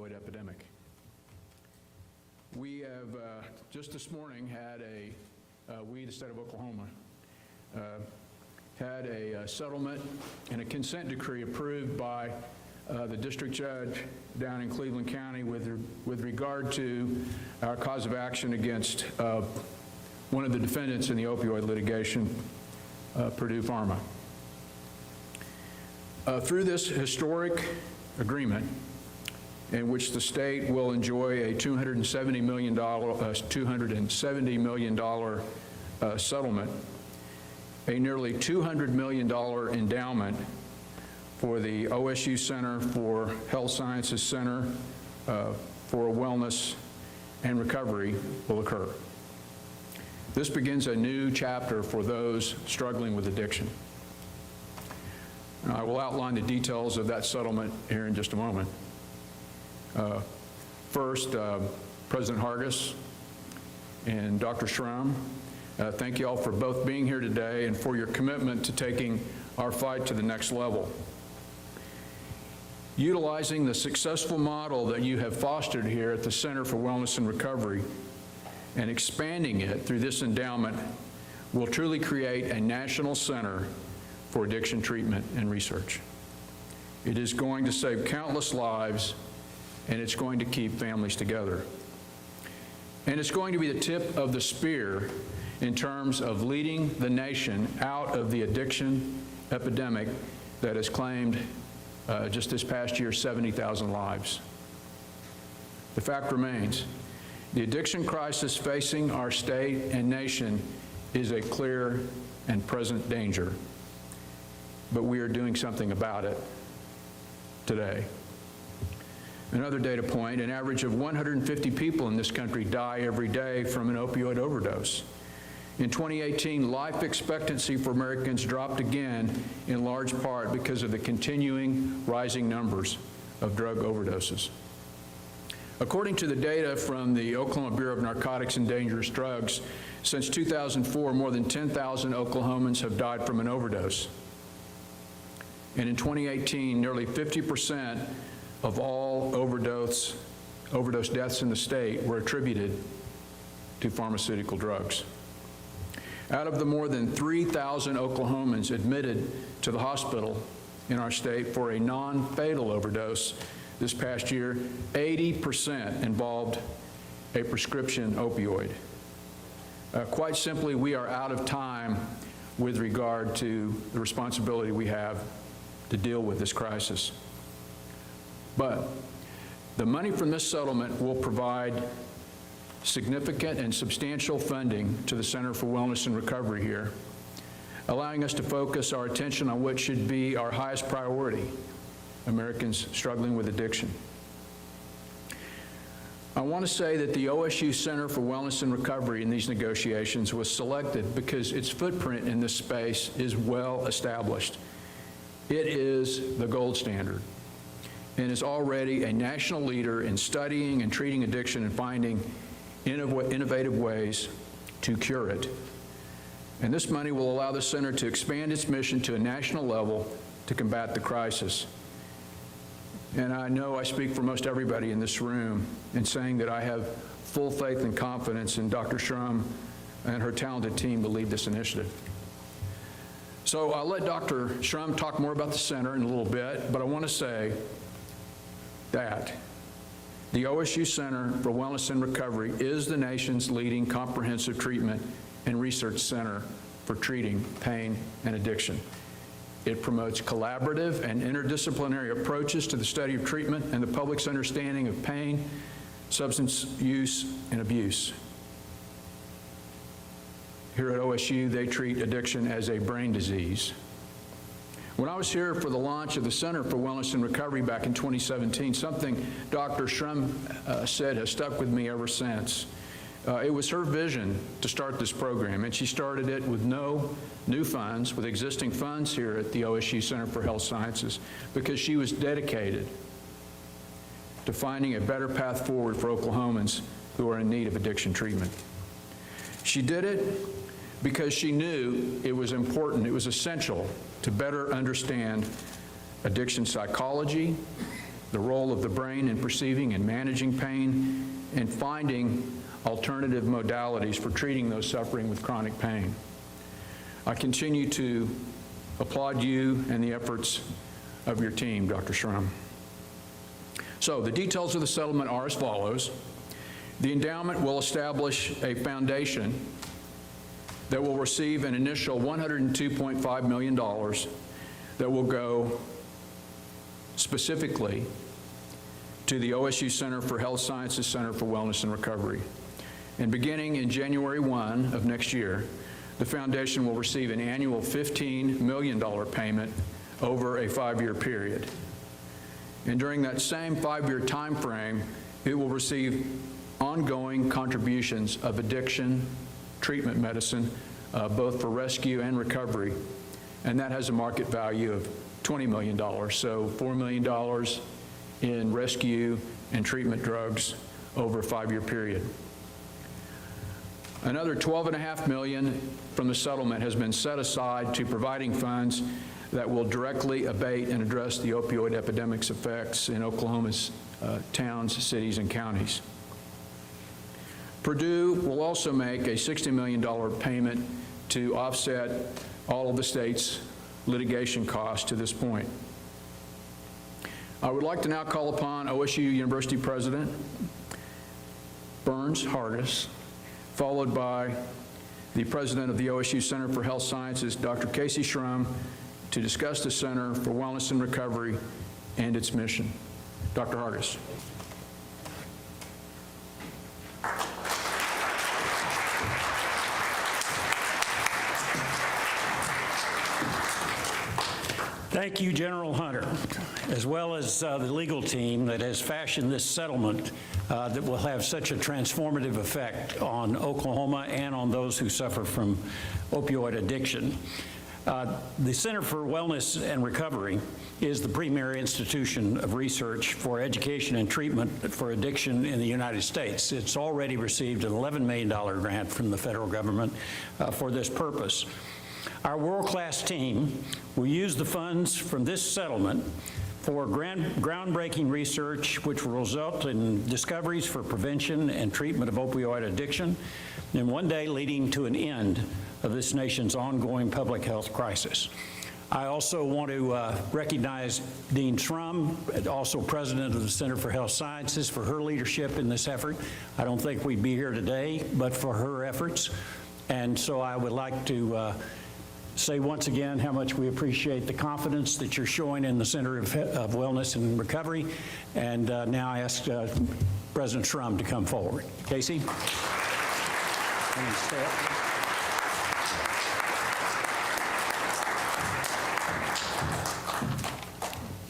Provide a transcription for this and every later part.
opioid epidemic. We have just this morning had the state of Oklahoma, had a settlement and a consent decree approved by the district judge down in Cleveland County with regard to our cause of action against one of the defendants in the opioid litigation, Purdue Pharma. Through this historic agreement, in which the state will enjoy a $270 million settlement, a nearly $200 million endowment for the OSU Center for Health Sciences Center for Wellness and Recovery will occur. This begins a new chapter for those struggling with addiction. I will outline the details of that settlement here in just a moment. First, President Hargis and Dr. Schrum, thank you all for both being here today and for your commitment to taking our fight to the next level. Utilizing the successful model that you have fostered here at the Center for Wellness and Recovery and expanding it through this endowment will truly create a national center for addiction treatment and research. It is going to save countless lives, and it's going to keep families together. And it's going to be the tip of the spear in terms of leading the nation out of the addiction epidemic that has claimed just this past year 70,000 lives. The fact remains, the addiction crisis facing our state and nation is a clear and present danger, but we are doing something about it today. Another data point, an average of 150 people in this country die every day from an opioid overdose. In 2018, life expectancy for Americans dropped again, in large part because of the continuing rising numbers of drug overdoses. According to the data from the Oklahoma Bureau of Narcotics and Dangerous Drugs, since 2004, more than 10,000 Oklahomans have died from an overdose. And in 2018, nearly 50% of all overdose deaths in the state were attributed to pharmaceutical drugs. Out of the more than 3,000 Oklahomans admitted to the hospital in our state for a non-fatal overdose this past year, 80% involved a prescription opioid. Quite simply, we are out of time with regard to the responsibility we have to deal with this crisis. But the money from this settlement will provide significant and substantial funding to the Center for Wellness and Recovery here, allowing us to focus our attention on what should be our highest priority, Americans struggling with addiction. I want to say that the OSU Center for Wellness and Recovery in these negotiations was selected because its footprint in this space is well established. It is the gold standard and is already a national leader in studying and treating addiction and finding innovative ways to cure it. And this money will allow the center to expand its mission to a national level to combat the crisis. And I know I speak for most everybody in this room in saying that I have full faith and confidence in Dr. Schrum and her talented team to lead this initiative. So I'll let Dr. Schrum talk more about the center in a little bit, but I want to say that the OSU Center for Wellness and Recovery is the nation's leading comprehensive treatment and research center for treating pain and addiction. It promotes collaborative and interdisciplinary approaches to the study of treatment and the public's understanding of pain, substance use, and abuse. Here at OSU, they treat addiction as a brain disease. When I was here for the launch of the Center for Wellness and Recovery back in 2017, something Dr. Schrum said has stuck with me ever since. It was her vision to start this program, and she started it with no new funds, with existing funds here at the OSU Center for Health Sciences, because she was dedicated to finding a better path forward for Oklahomans who are in need of addiction treatment. She did it because she knew it was important, it was essential to better understand addiction psychology, the role of the brain in perceiving and managing pain, and finding alternative modalities for treating those suffering with chronic pain. I continue to applaud you and the efforts of your team, Dr. Schramm. So the details of the settlement are as follows. The endowment will establish a foundation that will receive an initial $102.5 million that will go specifically to the OSU Center for Health Sciences Center for Wellness and Recovery. And beginning in January 1 of next year, the foundation will receive an annual $15 million payment over a 5-year period. And during that same 5-year time frame, it will receive ongoing contributions of addiction, treatment medicine, both for rescue and recovery. And that has a market value of $20 million. So $4 million in rescue and treatment drugs over a 5-year period. Another $12.5 million from the settlement has been set aside to providing funds that will directly abate and address the opioid epidemic's effects in Oklahoma's towns, cities, and counties. Purdue will also make a $60 million payment to offset all of the state's litigation costs to this point. I would like to now call upon OSU University President Burns Hargis, followed by the President of the OSU Center for Health Sciences, Dr. Casey Schramm, to discuss the Center for Wellness and Recovery and its mission. Dr. Hargis. Thank you, General Hunter, as well as the legal team that has fashioned this settlement that will have such a transformative effect on Oklahoma and on those who suffer from opioid addiction. The Center for Wellness and Recovery is the premier institution of research for education and treatment for addiction in the United States. It's already received an $11 million grant from the federal government for this purpose. Our world-class team will use the funds from this settlement for groundbreaking research which will result in discoveries for prevention and treatment of opioid addiction, and one day leading to an end of this nation's ongoing public health crisis. I also want to recognize Dean Schramm, also president of the Center for Health Sciences, for her leadership in this effort. I don't think we'd be here today but for her efforts. And so I would like to say once again how much we appreciate the confidence that you're showing in the Center of Wellness and Recovery. And now I ask President Schramm to come forward. Casey?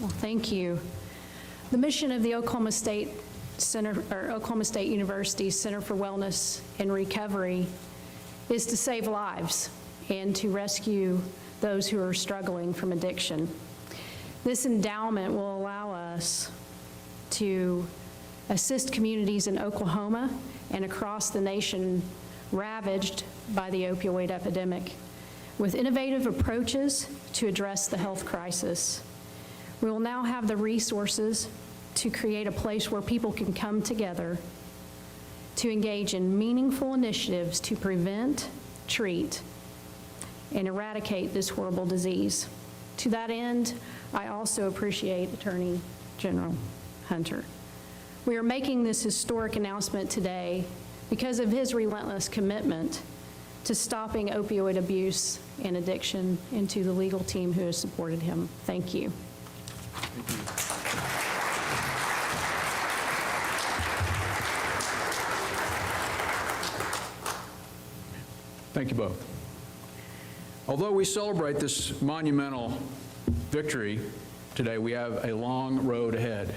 Well, thank you. The mission of the Oklahoma State Center, or Oklahoma State University Center for Wellness and Recovery, is to save lives and to rescue those who are struggling from addiction. This endowment will allow us to assist communities in Oklahoma and across the nation ravaged by the opioid epidemic with innovative approaches to address the health crisis. We will now have the resources to create a place where people can come together to engage in meaningful initiatives to prevent, treat, and eradicate this horrible disease. To that end, I also appreciate Attorney General Hunter. We are making this historic announcement today because of his relentless commitment to stopping opioid abuse and addiction, and to the legal team who has supported him. Thank you. Thank you. Thank you both. Although we celebrate this monumental victory today, we have a long road ahead.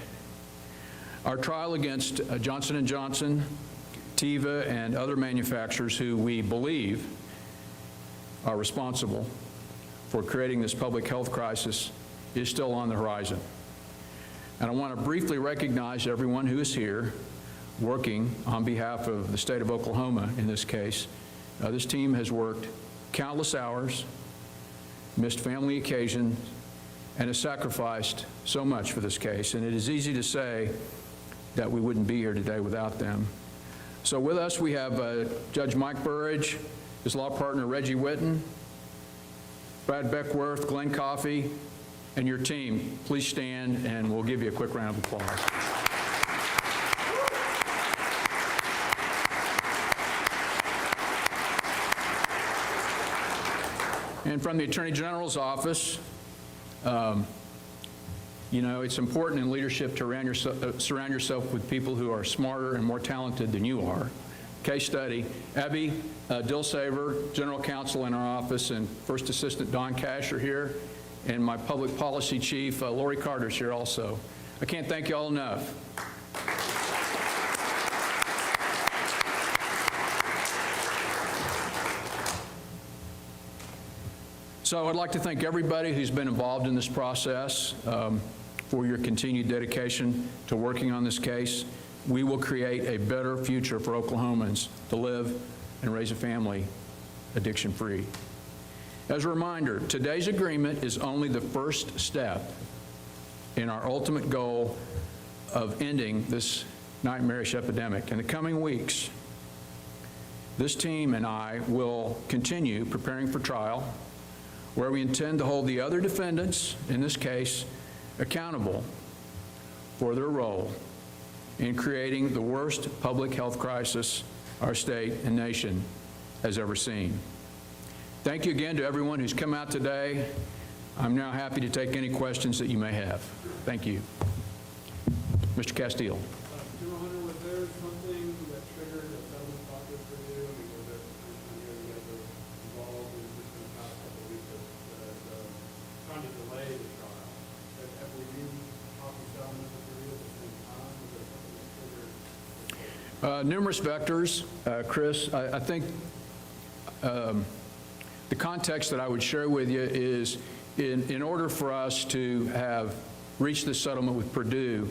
Our trial against Johnson & Johnson, Teva, and other manufacturers who we believe are responsible for creating this public health crisis is still on the horizon. And I want to briefly recognize everyone who is here working on behalf of the state of Oklahoma in this case. This team has worked countless hours, missed family occasions, and has sacrificed so much for this case, and it is easy to say that we wouldn't be here today without them. So with us, we have Judge Mike Burridge, his law partner Reggie Witten, Brad Beckworth, Glenn Coffey, and your team. Please stand, and we'll give you a quick round of applause. And from the Attorney General's office, you know, it's important in leadership to surround yourself with people who are smarter and more talented than you are. Case study, Abby Dilsaver, General Counsel in our office, and First Assistant Don Cash are here, and my Public Policy Chief, Lori Carter's here also. I can't thank you all enough. So I'd like to thank everybody who's been involved in this process for your continued dedication to working on this case. We will create a better future for Oklahomans to live and raise a family addiction-free. As a reminder, today's agreement is only the first step in our ultimate goal of ending this nightmarish epidemic. In the coming weeks, this team and I will continue preparing for trial, where we intend to hold the other defendants in this case accountable for their role in creating the worst public health crisis our state and nation has ever seen. Thank you again to everyone who's come out today. I'm now happy to take any questions that you may have. Thank you. Mr. Castile. General Hunter, was there something that triggered a settlement process for you? I mean, was there, I know you guys are involved in just in the past couple of weeks trying to delay the trial. Have we been talking settlement for you at the same time? Was there something that triggered? Numerous vectors, Chris. I think the context that I would share with you is in order for us to have reached this settlement with Purdue,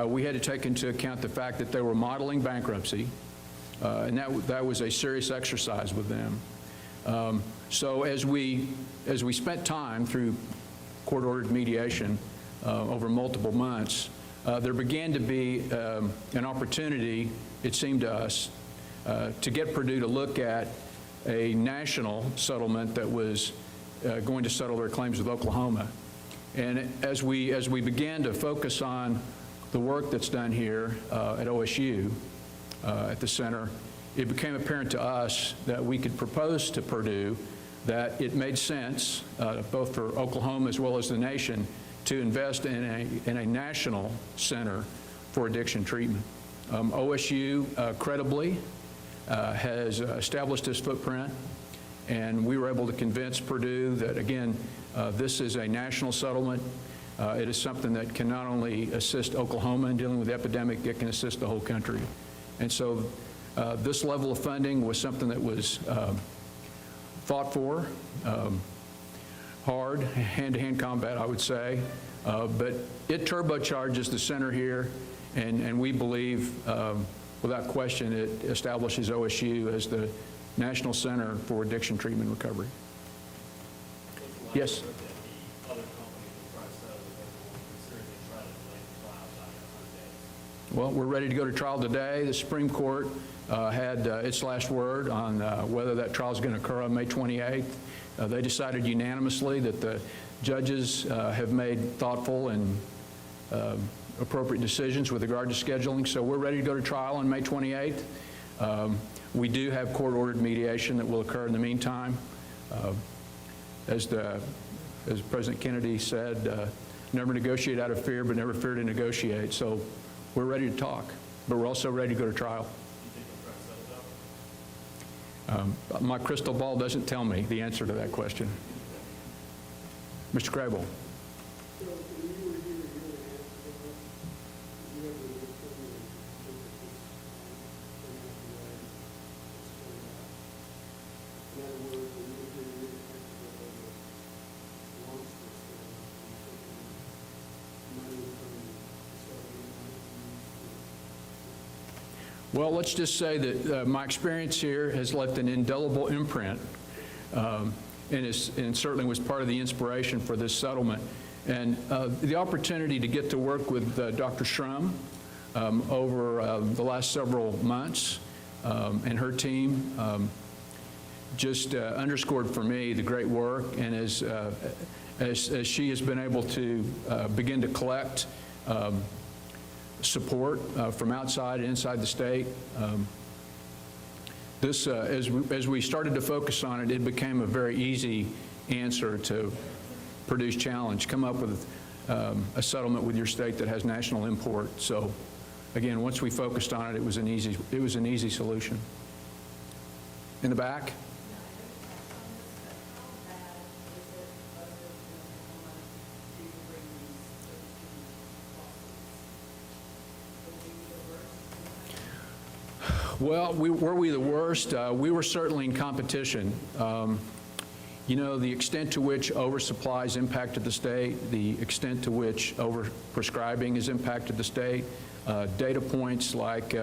we had to take into account the fact that they were modeling bankruptcy, and that was a serious exercise with them. So as we spent time through court-ordered mediation over multiple months, there began to be an opportunity, it seemed to us, to get Purdue to look at a national settlement that was going to settle their claims with Oklahoma. And as we began to focus on the work that's done here at OSU, at the center, it became apparent to us that we could propose to Purdue that it made sense, both for Oklahoma as well as the nation, to invest in a national center for addiction treatment. OSU credibly has established this footprint, and we were able to convince Purdue that, again, this is a national settlement. It is something that can not only assist Oklahoma in dealing with the epidemic, it can assist the whole country. And so this level of funding was something that was fought for, hard, hand-to-hand combat, I would say, but it turbocharges the center here, and we believe, without question, it establishes OSU as the National Center for Addiction Treatment and Recovery. Yes? Well, we're ready to go to trial today. The Supreme Court had its last word on whether that trial is going to occur on May 28th. They decided unanimously that the judges have made thoughtful and appropriate decisions with regard to scheduling, so we're ready to go to trial on May 28th. We do have court-ordered mediation that will occur in the meantime. As President Kennedy said, never negotiate out of fear, but never fear to negotiate. So we're ready to talk, but we're also ready to go to trial. My crystal ball doesn't tell me the answer to that question. Mr. Crable. Well, let's just say that my experience here has left an indelible imprint, and certainly was part of the inspiration for this settlement. And the opportunity to get to work with Dr. Shrum over the last several months and her team just underscored for me the great work, and as she has been able to begin to collect support from outside and inside the state, as we started to focus on it, it became a very easy answer to Purdue's challenge. Come up with a settlement with your state that has national import. So, again, once we focused on it, it was an easy solution. In the back. Well, were we the worst? We were certainly in competition. You know, the extent to which oversupplies impacted the state, the extent to which overprescribing has impacted the state, data points like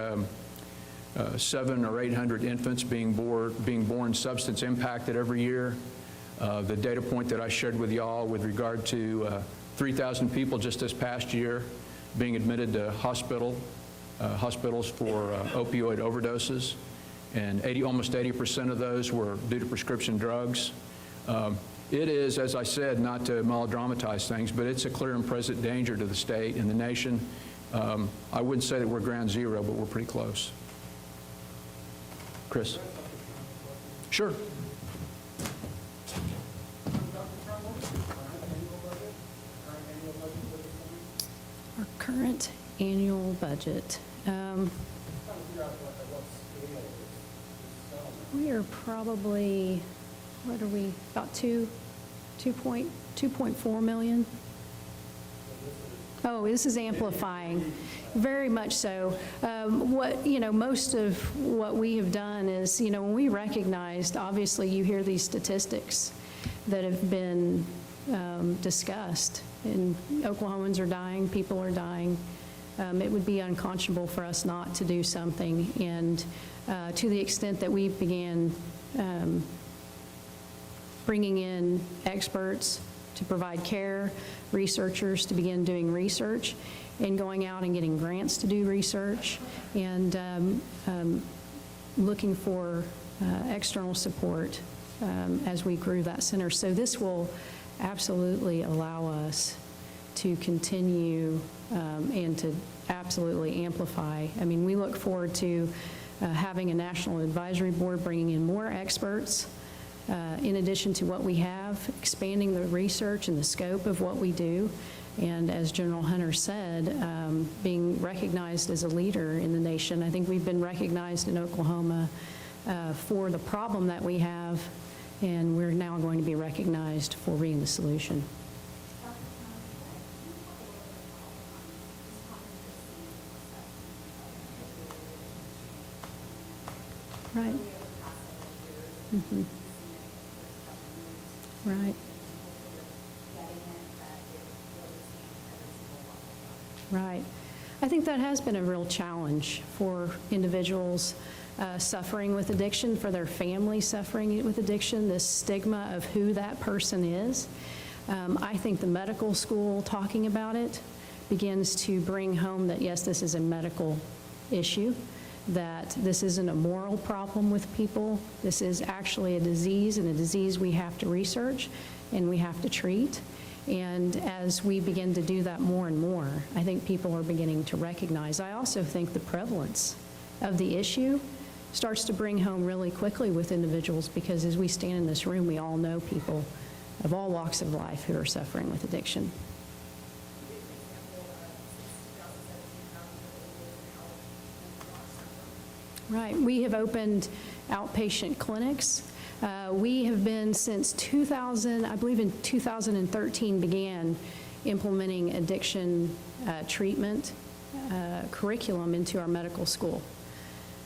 700 or 800 infants being born substance impacted every year. The data point that I shared with y'all with regard to 3,000 people just this past year being admitted to hospitals for opioid overdoses, and almost 80% of those were due to prescription drugs. It is, as I said, not to melodramatize things, but it's a clear and present danger to the state and the nation. I wouldn't say that we're ground zero, but we're pretty close. Chris? Sure. Our current annual budget. We are probably, what are we, about 2.4 million? Oh, this is amplifying, very much so. Most of what we have done is, when we recognized, obviously you hear these statistics that have been discussed, and Oklahomans are dying, people are dying. It would be unconscionable for us not to do something, and to the extent that we began bringing in experts to provide care, researchers to begin doing research, and going out and getting grants to do research, and looking for external support as we grew that center. So this will absolutely allow us to continue and to absolutely amplify. I mean, we look forward to having a national advisory board, bringing in more experts, in addition to what we have, expanding the research and the scope of what we do, and as General Hunter said, being recognized as a leader in the nation. I think we've been recognized in Oklahoma for the problem that we have, and we're now going to be recognized for being the solution. Right. Mm-hmm. Right. Right. I think that has been a real challenge for individuals suffering with addiction, for their family suffering with addiction, this stigma of who that person is. I think the medical school talking about it begins to bring home that, yes, this is a medical issue, that this isn't a moral problem with people. This is actually a disease, and a disease we have to research and we have to treat. And as we begin to do that more and more, I think people are beginning to recognize. I also think the prevalence of the issue starts to bring home really quickly with individuals, because as we stand in this room, we all know people of all walks of life who are suffering with addiction. Right. We have opened outpatient clinics. We have been since 2000, I believe in 2013, began implementing addiction treatment curriculum into our medical school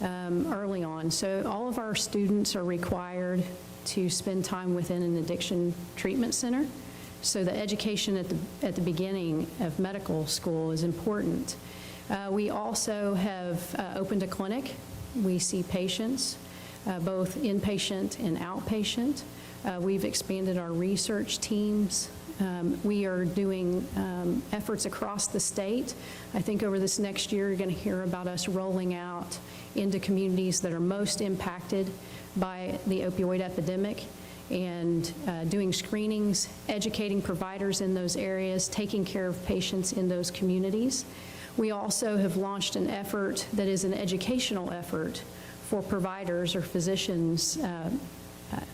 early on. So all of our students are required to spend time within an addiction treatment center. So the education at the beginning of medical school is important. We also have opened a clinic. We see patients, both inpatient and outpatient. We've expanded our research teams. We are doing efforts across the state. I think over this next year, you're going to hear about us rolling out into communities that are most impacted by the opioid epidemic and doing screenings, educating providers in those areas, taking care of patients in those communities. We also have launched an effort that is an educational effort for providers or physicians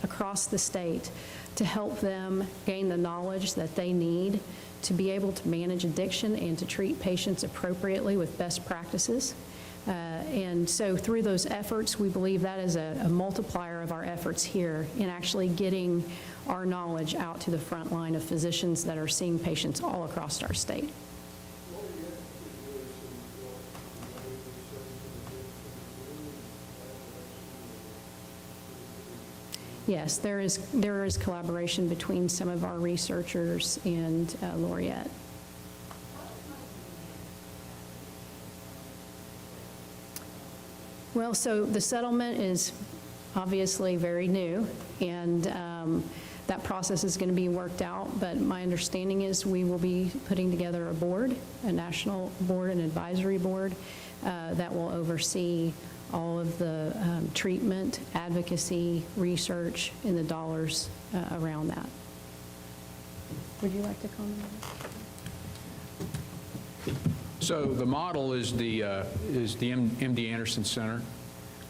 across the state to help them gain the knowledge that they need to be able to manage addiction and to treat patients appropriately with best practices. And so through those efforts, we believe that is a multiplier of our efforts here in actually getting our knowledge out to the front line of physicians that are seeing patients all across our state. Yes, there is collaboration between some of our researchers and Laureate. Well, so the settlement is obviously very new, and that process is going to be worked out, but my understanding is we will be putting together a board, a national board, an advisory board that will oversee all of the treatment, advocacy, research, and the dollars around that. Would you like to comment on that? So the model is the MD Anderson Center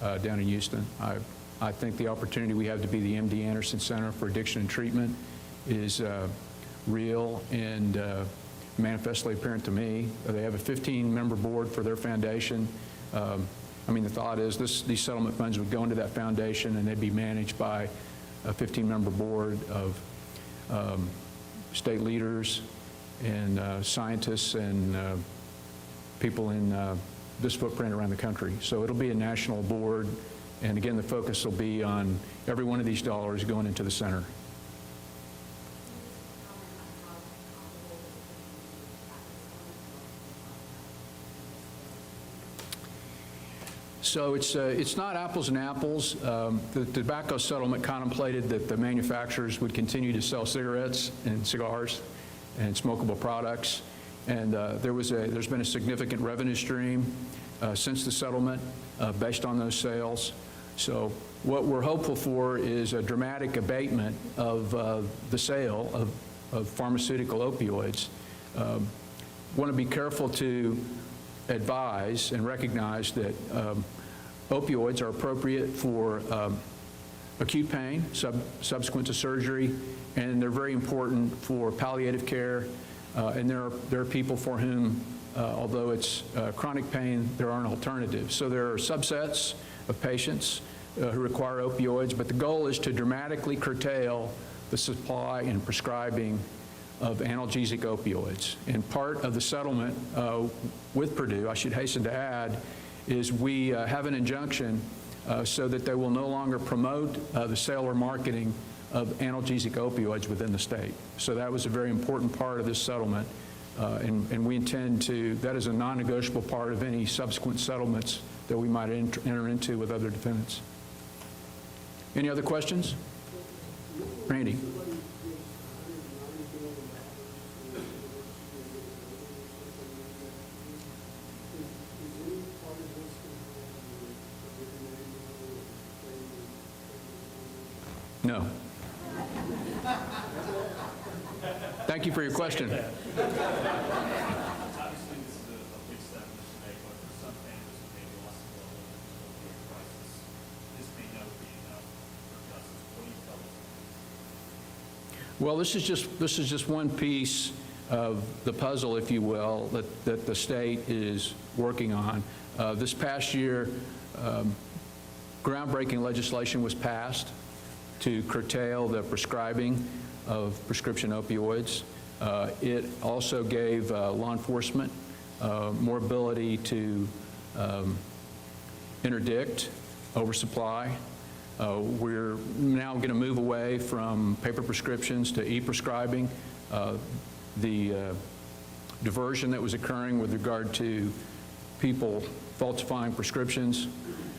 down in Houston. I think the opportunity we have to be the MD Anderson Center for Addiction and Treatment is real and manifestly apparent to me. They have a 15-member board for their foundation. I mean, the thought is these settlement funds would go into that foundation and they'd be managed by a 15-member board of state leaders and scientists and people in this footprint around the country. So it'll be a national board, and again, the focus will be on every one of these dollars going into the center. So it's not apples and apples. The tobacco settlement contemplated that the manufacturers would continue to sell cigarettes and cigars and smokable products, and there's been a significant revenue stream since the settlement based on those sales. So what we're hopeful for is a dramatic abatement of the sale of pharmaceutical opioids. Want to be careful to advise and recognize that opioids are appropriate for acute pain subsequent to surgery, and they're very important for palliative care. And there are people for whom, although it's chronic pain, there aren't alternatives. So there are subsets of patients who require opioids, but the goal is to dramatically curtail the supply and prescribing of analgesic opioids. And part of the settlement with Purdue, I should hasten to add, is we have an injunction so that they will no longer promote the sale or marketing of analgesic opioids within the state. So that was a very important part of this settlement, and we intend to, that is a non-negotiable part of any subsequent settlements that we might enter into with other defendants. Any other questions? Randy. No. Thank you for your question. Obviously, this is a big step to make, but for some families who maybe lost a loved one in the opioid crisis, this may never be enough for justice. What do you tell us? Well, this is just one piece of the puzzle, if you will, that the state is working on. This past year, groundbreaking legislation was passed to curtail the prescribing of prescription opioids. It also gave law enforcement more ability to interdict oversupply. We're now going to move away from paper prescriptions to e-prescribing. The diversion that was occurring with regard to people falsifying prescriptions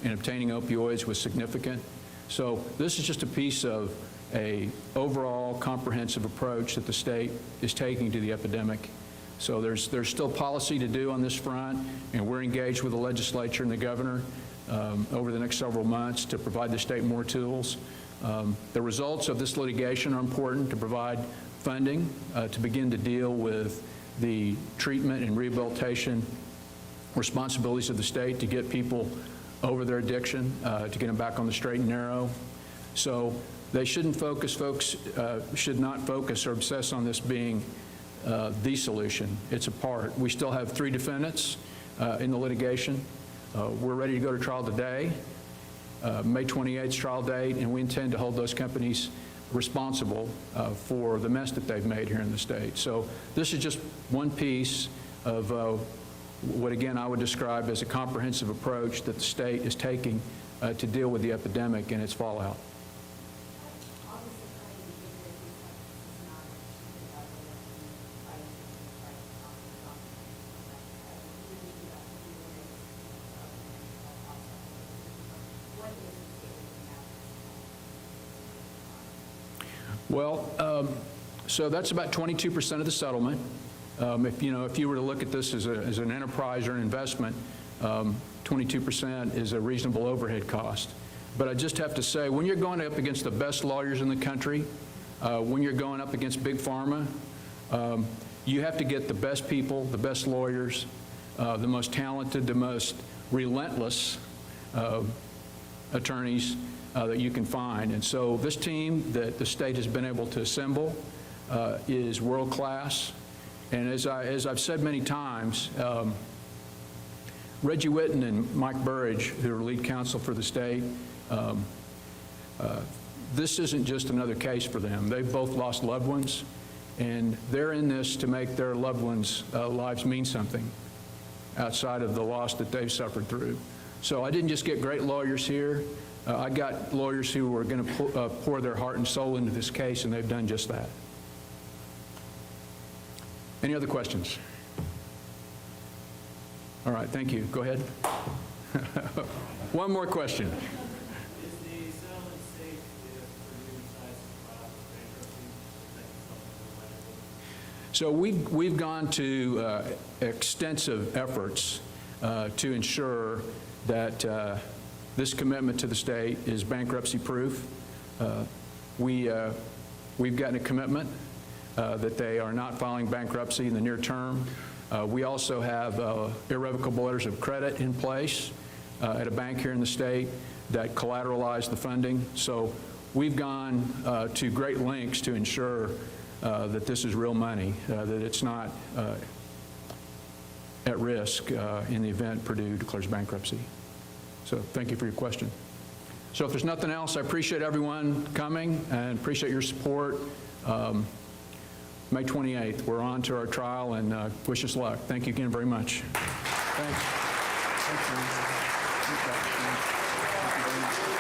and obtaining opioids was significant. So this is just a piece of a overall comprehensive approach that the state is taking to the epidemic. So there's still policy to do on this front, and we're engaged with the legislature and the governor over the next several months to provide the state more tools. The results of this litigation are important to provide funding to begin to deal with the treatment and rehabilitation responsibilities of the state to get people over their addiction, to get them back on the straight and narrow. So they shouldn't focus, folks should not focus or obsess on this being the solution. It's a part. We still have 3 defendants in the litigation. We're ready to go to trial today, May 28th trial date, and we intend to hold those companies responsible for the mess that they've made here in the state. So this is just one piece of what, again, I would describe as a comprehensive approach that the state is taking to deal with the epidemic and its fallout. Well, so that's about 22% of the settlement. If you were to look at this as an enterprise or an investment, 22% is a reasonable overhead cost. But I just have to say, when you're going up against the best lawyers in the country, when you're going up against Big Pharma, you have to get the best people, the best lawyers, the most talented, the most relentless attorneys that you can find. And so this team that the state has been able to assemble is world-class. And as I've said many times, Reggie Whitten and Mike Burridge, who are lead counsel for the state, this isn't just another case for them. They've both lost loved ones, and they're in this to make their loved ones' lives mean something outside of the loss that they've suffered through. So I didn't just get great lawyers here. I got lawyers who were going to pour their heart and soul into this case, and they've done just that. Any other questions? All right, thank you. Go ahead. One more question. Is the settlement safe if Purdue decides to file bankruptcy? So we've gone to extensive efforts to ensure that this commitment to the state is bankruptcy-proof. We've gotten a commitment that they are not filing bankruptcy in the near term. We also have irrevocable letters of credit in place at a bank here in the state that collateralize the funding. So we've gone to great lengths to ensure that this is real money, that it's not at risk in the event Purdue declares bankruptcy. So thank you for your question. So if there's nothing else, I appreciate everyone coming and appreciate your support. May 28th, we're on to our trial, and wish us luck. Thank you again very much. Thanks. Thanks, man. Thank you very much.